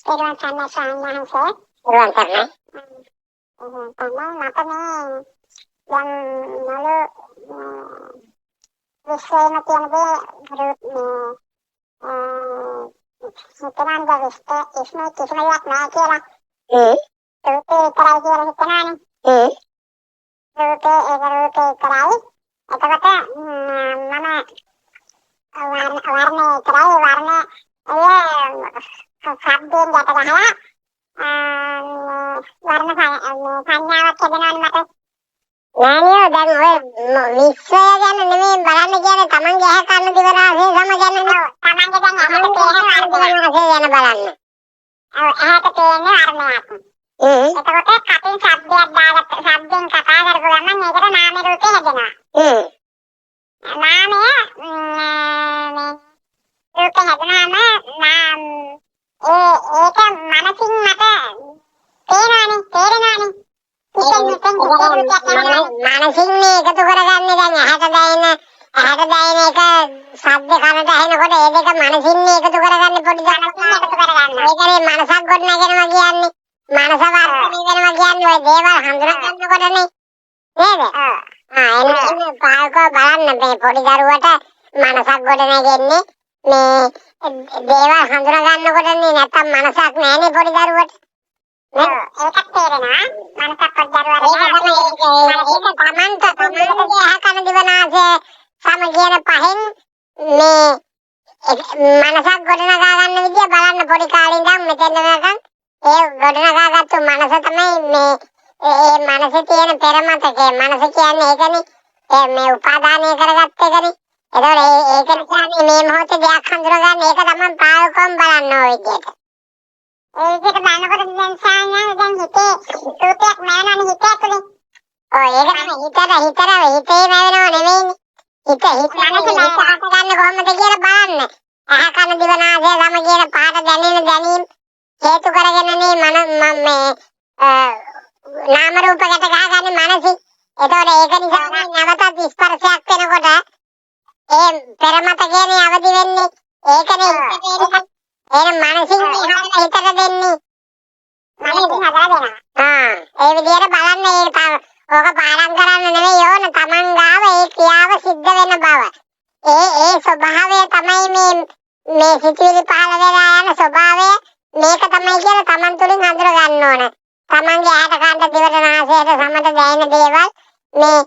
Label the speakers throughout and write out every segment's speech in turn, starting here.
Speaker 1: Peruan sana soalnya saya.
Speaker 2: Peruan sana.
Speaker 1: Karena mata nih yang lalu bisa matian be berut nih. Hitanan ga viste isme kisme yak na kira. Rute karai kira hitanan. Rute karai. Eta kata mana warna karai warna ya sabdin jata gahala. Warna panjawat kebenaran mata.
Speaker 2: Nani dan Niswaya ගැන නෙමෙයි බලන්න කියන්නේ තමන්ගේ ඇහැ කන දිව නාසය සම ගැන නෙවෙයි.
Speaker 1: තමන්ගේ දැන් ඇහැට පේන
Speaker 2: නාසය ගැන බලන්න.
Speaker 1: ඇහැට පේන වර්ණයක්. එතකොට කටින් ශබ්දයක් දාගත්ත ශබ්දෙන් කතා කරපු ගමන් මේකට නාම රූපේ හැදෙනවා. නාමය රූපේ හැදෙනාම ඒක මනසින් මට පේනවනේ තේරෙනවනේ.
Speaker 2: මානසින් මේ එකතු කරගන්නේ දැන් ඇහැට දැනෙන එක ශබ්ද කනට ඇහෙනකොට ඒ දෙක මනසින් එකතු කරගන්නේ පොඩි දැනකින් එකතු කරගන්න. ඒකනේ මනසක් ගොඩනගෙනවා කියන්නේ. මනස වර්ධනය වෙනවා කියන්නේ ඔය දේවල් හඳුනා ගන්නකොටනේ. නේද? එන්නේ පාල්කෝ බලන්න මේ පොඩි දරුවට මනසක් ගොඩනගෙන්නේ මේ දේවල් හඳුනා ගන්නකොටනේ නැත්තම් මනසක් නැහැනේ පොඩි දරුවට.
Speaker 1: ඒකත් තේරෙනවා මනසක් පොඩ්ඩක්
Speaker 2: ඒක තමන්ගේ ඇහැ කන දිව නාසය සම කියන පහෙන් මේ මනසක් ගොඩනගා ගන්න විදිය බලන්න පොඩි කාලේ ඉඳන් මෙතෙන් වෙනකන් ඒ ගොඩනගාගත්තු මනස තමයි මේ ඒ මනසේ තියෙන පෙරමතකේ මනස කියන්නේ ඒකනේ මේ උපාදානය කරගත්ත එකනේ. ඒතකොට ඒක කියන්නේ මේ මොහොතේ දෙයක් හඳුනගන්න ඒක තමයි පාලකම් බලන්න ඕන විදියට.
Speaker 1: ඒ විදිහට බලනකොට දැන් සායන දැන් හිතේ රූපයක් නැවනනේ හිත ඇතුලේ.
Speaker 2: ඔය ඒක තමයි හිතේ නැවෙනව නෙවෙයිනේ. හිත ගන්න කොහොමද කියලා බලන්න. ඇහ කන දිව නාසය සම කියන පහට දැනීම හේතු කරගෙනනේ මේ නාම රූප ගැට ගහගන්නේ මනසින්. ඒතකොට ඒක නිසා නැවතත් ස්පර්ශයක් වෙනකොට ඒ පෙරමත කියන්නේ අවදි වෙන්නේ ඒකනේ හිතේ එහෙනම් මනසින් හිතට දෙන්නේ.
Speaker 1: මනසින් හදාගෙන.
Speaker 2: ඒ විදිහට බලන්න ඒක ඕක පාඩම් කරන්න නෙවෙයි ඕන තමන් ගාව ඒ ක්‍රියාව සිද්ධ වෙන බව. ඒ ස්වභාවය තමයි මේ සිතුවිලි පහළ වෙලා යන ස්වභාවය මේක තමයි කියලා තමන් තුළින් හඳුර ගන්න ඕන. තමන්ගේ ඇහැට කනට දිවට නාසයට සමට දැනෙන දේවල් මේ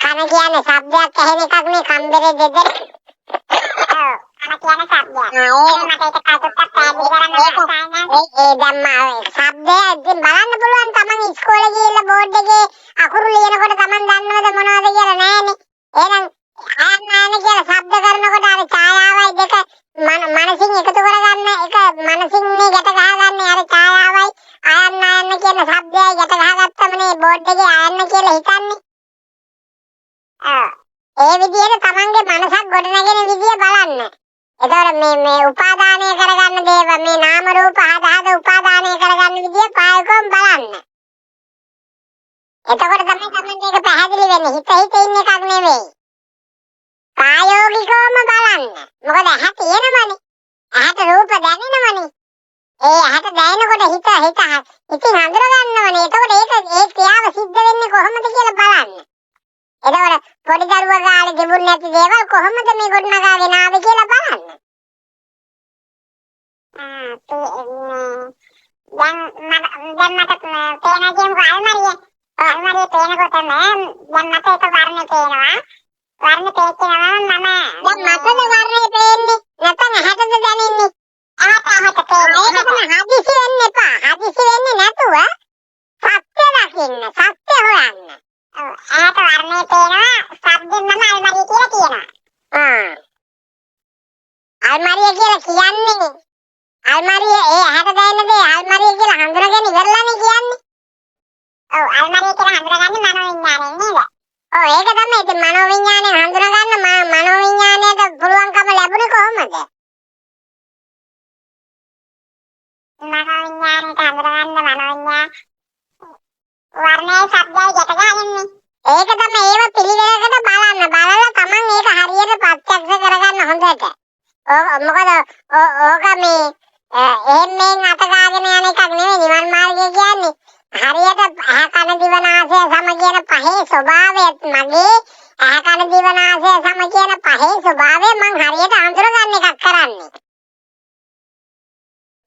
Speaker 2: කන කියන්නේ ශබ්දයක් ඇහෙන එකක් නේ කම්බරේ දෙදෙන.
Speaker 1: අන කියන ශබ්දයක්.
Speaker 2: ඒ ධම්මා ශබ්දය ඉතින් බලන්න පුළුවන් තමන් ඉස්කෝලේ ගිහිල්ලා බෝඩ් එකේ අකුරු ලියනකොට තමන් දන්නවද මොනවද කියලා නෑනේ. එහෙනම් ආයන්න කියලා ශබ්ද කරනකොට අර ඡායාවයි දෙක මනසින් එකතු කරගන්න එක මනසින් මේ ගැට ගහගන්නේ අර ඡායාවයි ආයන්න කියන ශබ්දයයි ගැට ගහගත්තමනේ බෝඩ් එකේ ආයන්න කියලා හිතන්නේ. ඒ විදිහට තමන්ගේ මනසක් ගොඩනගෙන විදිය බලන්න. එතකොට මේ උපාදානය කරගන්න දේවල් මේ නාම රූප හද උපාදානය කරගන්න විදිය පායකම් බලන්න. එතකොට තමයි තමන්ට ඒක පැහැදිලි වෙන්නේ. හිත ඉන්න එකක් නෙවෙයි. ප්‍රායෝගිකවම බලන්න. මොකද ඇහැ තියෙනවනේ. ඇහැට රූප දැනෙනවනේ. ඒ ඇහැට දැනෙනකොට හිත ඉතින් හඳුර ගන්නවනේ. එතකොට ඒ ක්‍රියාව සිද්ධ වෙන්නේ කොහොමද කියලා බලන්න. එතකොට පොඩි දරුවා ගාලේ තිබුණ නැති දේවල් කොහොමද මේ ගොඩනගාගෙන ආවේ කියලා බලන්න.
Speaker 1: දැන් මට පේන කියමු අල්මාරිය පේනකොටම දැන් මට ඒක වර්ණේ පේනවා. වර්ණ පේනවා මම
Speaker 2: දැන් මටද වර්ණේ පේන්නේ නැත්නම් ඇහැටද දැනෙන්නේ?
Speaker 1: ඇහැට පේන්නේ.
Speaker 2: ඒක තමයි හදිසි වෙන්න එපා. හදිසි වෙන්නේ නැතුව සත්‍ය දකින්න, සත්‍ය හොයන්න.
Speaker 1: ඇහැට වර්ණේ පේනවා ශබ්දෙන් මම අල්මාරිය කියලා කියනවා.
Speaker 2: අල්මාරිය කියලා කියන්නේ අල්මාරිය ඒ ඇහැට දැනෙන දේ අල්මාරිය කියලා හඳුනගෙන ඉවරලානේ කියන්නේ.
Speaker 1: ඔව් අල්මාරිය කියලා හඳුනගන්නේ මනෝවිඤ්ඤාණයෙන් නේද?
Speaker 2: ඔව් ඒක තමයි. ඉතින් මනෝවිඤ්ඤාණය හඳුනගන්න මනෝවිඤ්ඤාණයට පුළුවන්කම ලැබුණේ කොහොමද?
Speaker 1: මනෝවිඤ්ඤාණයට හඳුනගන්න මනෝවිඤ්ඤාණ වර්ණයේ ශබ්දයයි ගැට ගහන්නේ.
Speaker 2: ඒක තමයි ඒව පිළිවෙලකට බලන්න. බලලා තමන් ඒක හරියට ප්‍රත්‍යක්ෂ කරගන්න හොඳට. මොකද ඕක මේ එහෙම අත ගාගෙන යන එකක් නෙවෙයි නිවන් මාර්ගය කියන්නේ. හරියට ඇහ කන දිව නාසය සම කියන පහේ ස්වභාවයත් මගේ ඇහ කන දිව නාසය සම කියන පහේ ස්වභාවය මං හරියට අඳුර ගන්න එකක් කරන්නේ.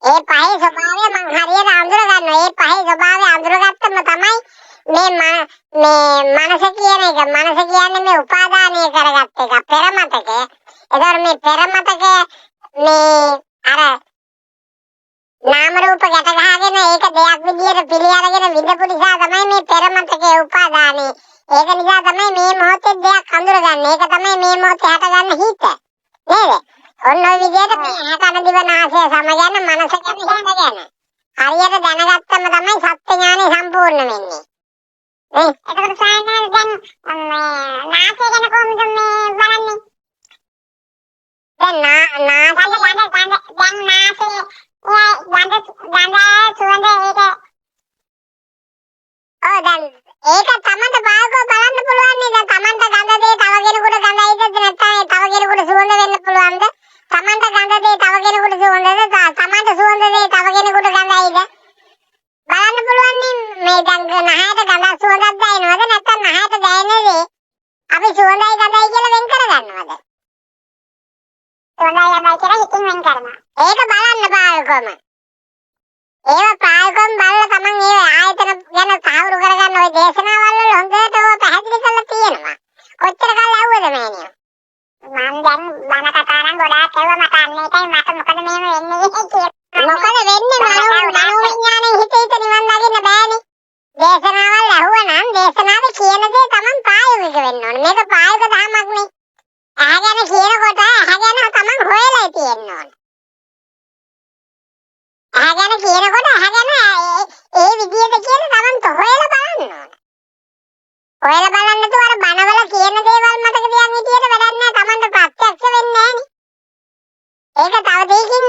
Speaker 2: ඒ පහේ ස්වභාවය මං හරියට අඳුර ගන්නවා. ඒ පහේ ස්වභාවය අඳුරගත්තම තමයි මේ මනස කියන එක. මනස කියන්නේ මේ උපාදානය කරගත්ත එක පෙර මතකය. ඒතර මේ පෙර මතකය මේ අර නාම රූප ගැට ගහගෙන ඒක දෙයක් විදියට පිළි අරගෙන විඳපු නිසා තමයි මේ පෙර මතකයේ උපාදානෙ. ඒක නිසා තමයි මේ මොහොතේ දෙයක් අඳුරගන්නේ. ඒක තමයි මේ මොහොතේ හටගන්න හිත. නේද? ඔන්න ඔය විදියට මේ ඇහ කන දිව නාසය සම ගැන මනස ගැන හිත ගැන හරියට දැනගත්තම තමයි සත්‍ය ඥානෙ සම්පූර්ණ වෙන්නේ.
Speaker 1: එතකොට සායනල් දැන් නාසය ගැන කොහොමද මේ බලන්නේ?
Speaker 2: දැන් නාසය
Speaker 1: දැන් නාසය ගඳ සුවඳ
Speaker 2: දැන් ඒක තමන්ට පාල්කෝ බලන්න පුළුවන් නේද? තමන්ට ගඳ දේ තව කෙනෙකුට ගඳයිද නැත්නම් තව කෙනෙකුට සුවඳ වෙන්න පුළුවන්ද? තමන්ට ගඳ දේ තව කෙනෙකුට සුවඳද? තමන්ට සුවඳ දේ තව කෙනෙකුට ගඳයිද? බලන්න පුළුවන් මේ දැන් නහයට ගඳක් සුවඳක් දැනෙනවද නැත්නම් නහයට දැනෙන දේ අපි සුවඳයි ගඳයි කියලා වෙන් කරගන්නවද?
Speaker 1: සුවඳයි ගඳයි කියලා හිතින් වෙන් කරනවා.
Speaker 2: ඒක බලන්න පාල්කොම. ඒව පාල්කොම බලලා තමන් ඒ ආයතන ගැන තහවුරු කරගන්න ওই දේශනාවල් වල හොඳට ඔය පැහැදිලි කරලා තියෙනවා. කොච්චර කල් ඇහුවද මේනිය?
Speaker 1: මම දැන් බන කතා නම් ගොඩාක් ඇහුවා මට අන්න ඒකයි මට මොකද මෙහෙම වෙන්නේ කියලා.
Speaker 2: මොකද වෙන්නේ මනෝවිඥාණයෙන් හිත නිවන් දකින්න බෑනේ. දේශනාවල් ඇහුවනම් දේශනාවේ කියන දේ තමන් ප්‍රායෝගික වෙන්න ඕනේ. මේක ප්‍රායෝගික ධර්මයක් නේ. අහගෙන කියනකොට අහගෙන තමන් හොයලා තියෙන්න ඕනේ. අහගෙන කියනකොට අහගෙන ඒ විදිහට කියන තමන් හොයලා බලන්න ඕනේ. හොයලා බලන්න තු අර බනවල කියන දේවල් මතක තියන් හිටියට වැඩක් නෑ. තමන්ට ප්‍රත්‍යක්ෂ වෙන්නේ නෑනේ. ඒක තව දෙයකින්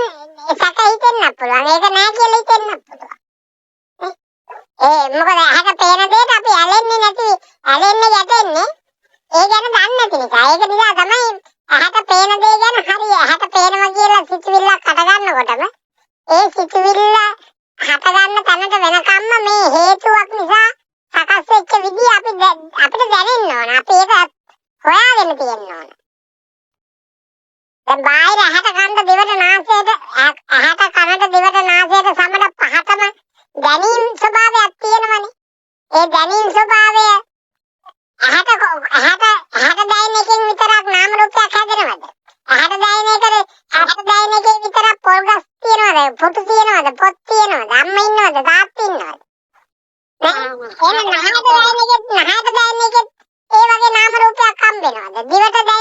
Speaker 2: සැක හිතෙන්නත් පුළුවන්. ඒක නෑ කියලා හිතෙන්නත් පුළුවන්. මොකද අහක පේන දෙයට අපි ඇලෙන්නේ නැති ඇලෙන්නේ යටෙන්නේ ඒ ගැන දන්නේ නැති නිසා. ඒක නිසා තමයි අහක පේන දේ ගැන හරිය අහක පේනවා කියලා සිතුවිල්ලක් හට ගන්නකොටම ඒ සිතුවිල්ල හට ගන්න තැනට වෙනකම්ම මේ හේතුවක් නිසා සකස් වෙච්ච විදිහ අපිට දැනෙන්න ඕන. අපි ඒක හොයාගෙන තියෙන්න ඕන. දැන් බාහිර අහක කනට දිවට නාසයට අහක කනට දිවට නාසයට සමඩ පහතම දැනීම් ස්වභාවයක් තියෙනවනේ. ඒ දැනීම් ස්වභාවය අහක දැනෙන එකෙන් විතරක් නාම රූපයක් හැදෙනවද? අහක දැනෙන එකේ විතරක් පොල් ගස් තියෙනවද? පුතු තියෙනවද? පොත් තියෙනවද? අම්මා ඉන්නවද? තාත්තා ඉන්නවද? නෑ. එහෙනම් නහයට දැනෙන එකේ ඒ වගේ නාම රූපයක් හම්බ වෙනවද? දිවට දැනෙන